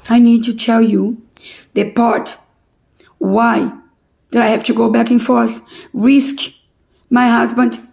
I need to tell you the part why that I have to go back and forth, risk my husband,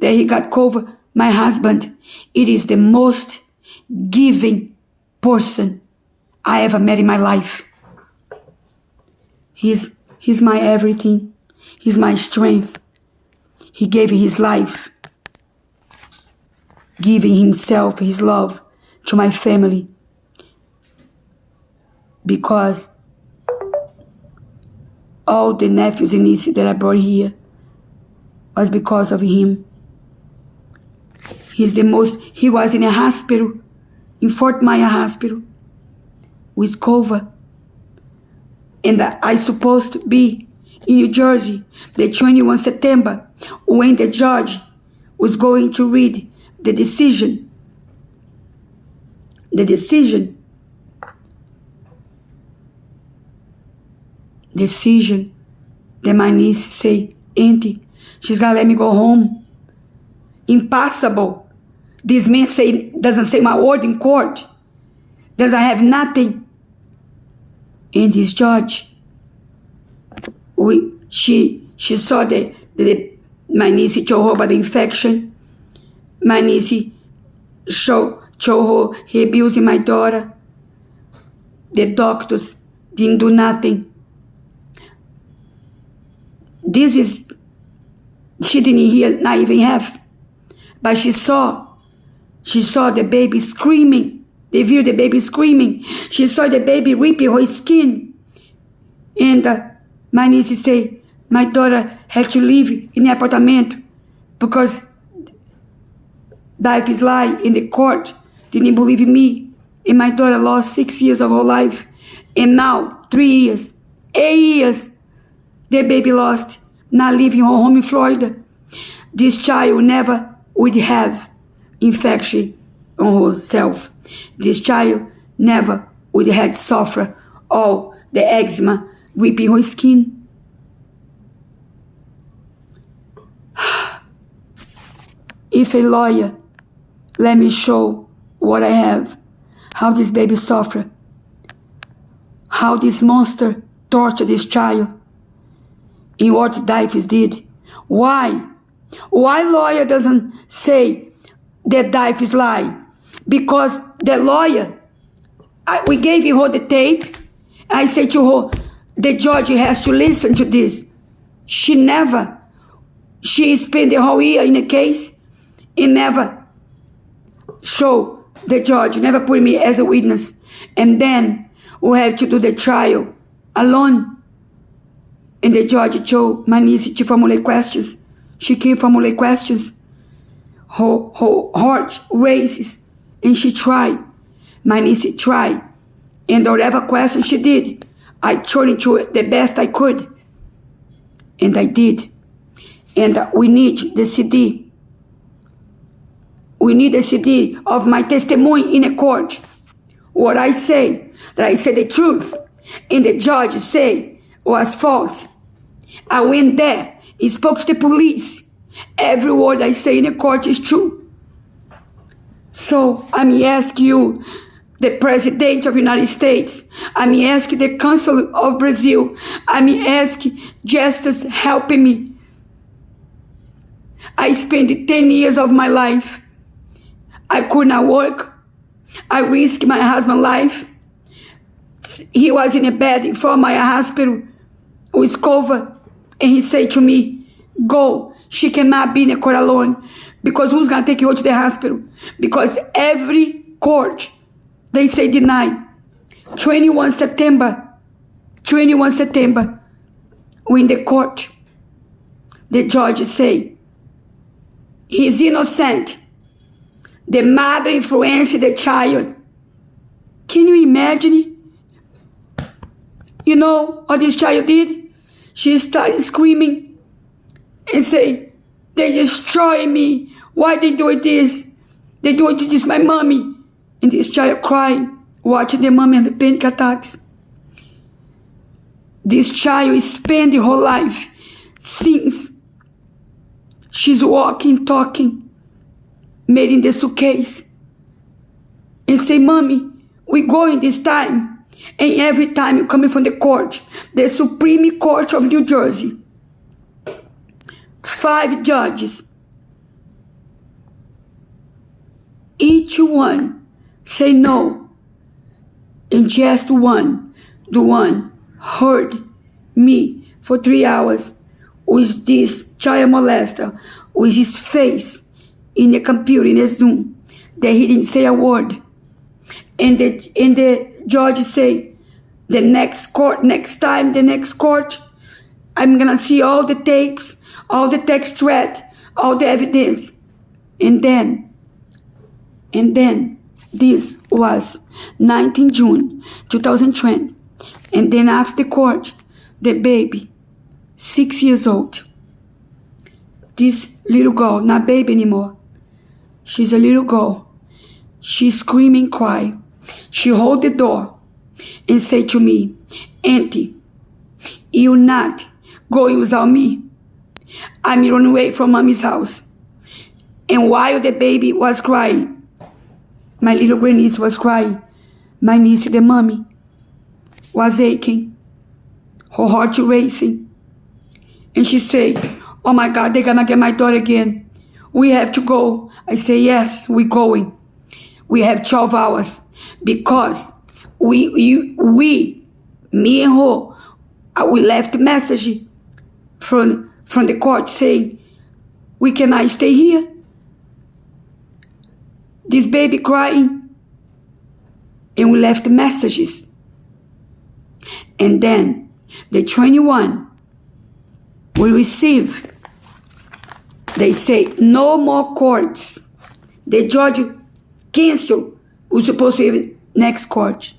that he got COVID. My husband, it is the most giving person I ever met in my life. He's my everything. He's my strength. He gave his life, giving himself, his love to my family. Because all the nephews and nieces that I brought here was because of him. He was in a hospital, in Fort Myers Hospital, with COVID. And I supposed to be in New Jersey, the 21 September, when the judge was going to read the decision. The decision that my niece say, Auntie, she's gonna let me go home. Impossible. This man doesn't say my word in court. Doesn't have nothing. And this judge, she saw my niece told her about the infection. My niece showed her he abusing my daughter. The doctors didn't do nothing. She didn't hear, not even half. But she saw the baby screaming. They viewed the baby screaming. She saw the baby ripping her skin. And my niece say, my daughter had to live in the apartment because Dive is lie in the court. Didn't believe in me. And my daughter lost 6 years of her life. And now, 3 years, 8 years, the baby lost. Now leaving her home in Florida. This child never would have infection on herself. This child never would have suffered all the eczema ripping her skin. If a lawyer let me show what I have, how this baby suffered, how this monster tortured this child, in what Difes did. Why? Why lawyer doesn't say that Difes lie? Because the lawyer, we gave her the tape. I said to her, the judge has to listen to this. She spent the whole year in a case and never show the judge, never put me as a witness. And then we have to do the trial alone. And the judge told my niece to formulate questions. She can formulate questions. Her heart races, and she tried. My niece tried. And whatever question she did, I turned into it the best I could. And I did. And we need the CD. We need the CD of my testimony in a court. What I say, that I say the truth, and the judge say was false. I went there, he spoke to the police. Every word I say in the court is true. So I'm asking you, the President of the United States, I'm asking the Consul of Brazil, I'm asking justice helping me. I spent 10 years of my life. I could not work. I risked my husband's life. He was in a bed in Fort Myers Hospital with COVID. And he said to me, go. She cannot be in a court alone. Because who's going to take you to the hospital? Because every court, they say deny. 21 September, when the court, the judge say, he's innocent. The mother influenced the child. Can you imagine? You know what this child did? She started screaming and say, they destroy me. Why they do this? They do it to this, my mommy. And this child crying, watching the mommy have panic attacks. This child is spending her life since she's walking, talking, made in the suitcase, and say, mommy, we go in this time, and every time you coming from the court, the Supreme Court of New Jersey, 5 judges, each one say no, and just one, the one heard me for 3 hours with this child molester, with his face in the computer, in the Zoom, that he didn't say a word. And the judge say, the next court, I'm gonna see all the tapes, all the text thread, all the evidence. And then, this was 19 June 2020. And then after the court, the baby, 6 years old, this little girl, not baby anymore, she's a little girl, she screaming, cry. She hold the door and say to me, Auntie, you not going without me. I'm running away from mommy's house. And while the baby was crying, my little grandniece was crying. My niece, the mommy, was aching, her heart racing. And she say, oh my God, they're gonna get my daughter again. We have to go. I say, yes, we're going. We have 12 hours because me and her, we left a message from the court saying, we cannot stay here. This baby crying. And we left messages. And then the 21 we receive, they say no more courts. The judge cancel who's supposed to be next court.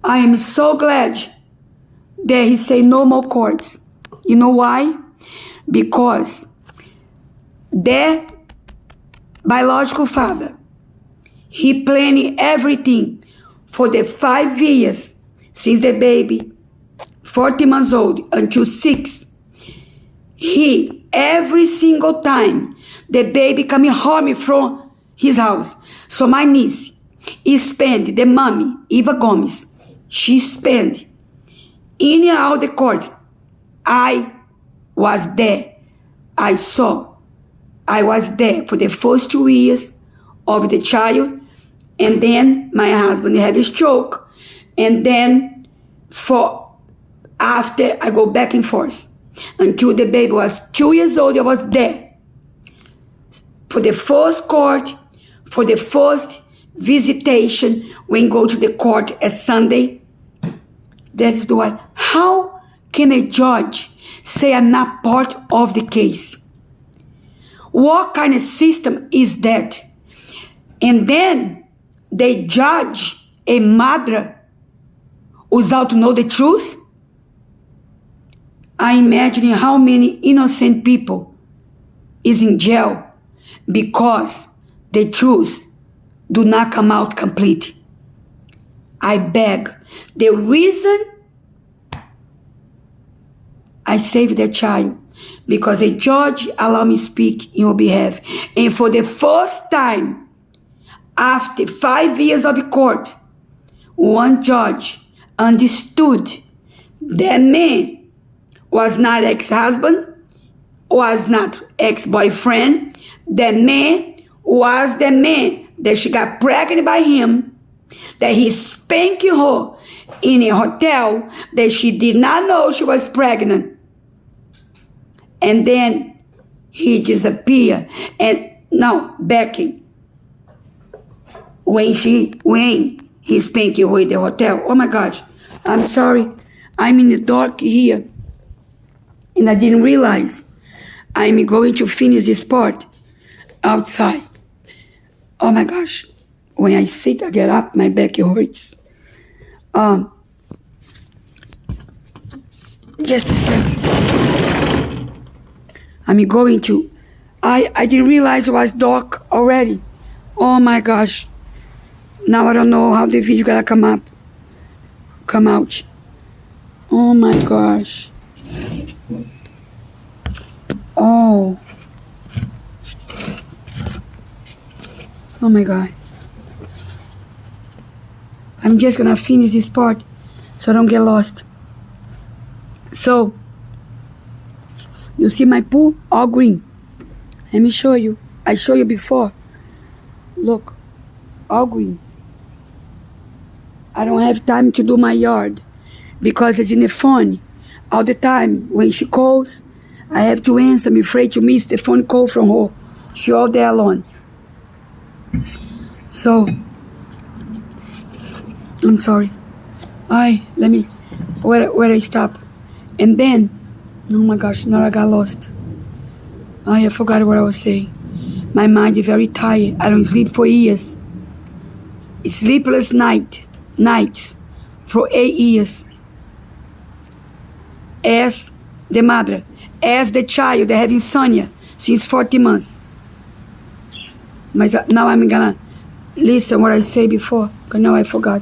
I am so glad that he say no more courts. You know why? Because their biological father, he planned everything for the 5 years since the baby, 40 months old until 6. He, every single time the baby coming home from his house. So my niece, he spent, the mommy, Eva Gomez, she spent in and out the courts. I was there. I saw. I was there for the first 2 years of the child. And then my husband had a stroke. And then for after, I go back and forth. Until the baby was 2 years old, I was there. For the first court, for the first visitation, when go to the court at Sunday. That is the why. How can a judge say I'm not part of the case? What kind of system is that? And then they judge a mother without know the truth? I imagine how many innocent people is in jail because the truth do not come out complete. I beg. The reason I saved that child because a judge allowed me to speak in your behalf. And for the first time, after 5 years of court, one judge understood that man was not ex-husband, was not ex-boyfriend. That man was the man that she got pregnant by him, that he spanked her in a hotel that she did not know she was pregnant. And then he disappeared. And now, Becky, when he spanked her in the hotel, oh my gosh, I'm sorry, I'm in the dark here. And I didn't realize I'm going to finish this part outside. Oh my gosh. When I sit, I get up, my back hurts. Just a second. I'm going to. I didn't realize it was dark already. Oh my gosh. Now I don't know how the video gonna come out. Oh my gosh. Oh my God. I'm just gonna finish this part so I don't get lost. So, you see my pool? All green. Let me show you. I showed you before. Look, all green. I don't have time to do my yard because it's in the phone all the time. When she calls, I have to answer. I'm afraid to miss the phone call from her. She's all there alone. So, I'm sorry. Let me, where I stop. And then, oh my gosh, now I got lost. I forgot what I was saying. My mind is very tired. I don't sleep for years. Sleepless nights for 8 years. As the mother, as the child that have insomnia since 40 months. But now I'm gonna listen what I say before, because now I forgot.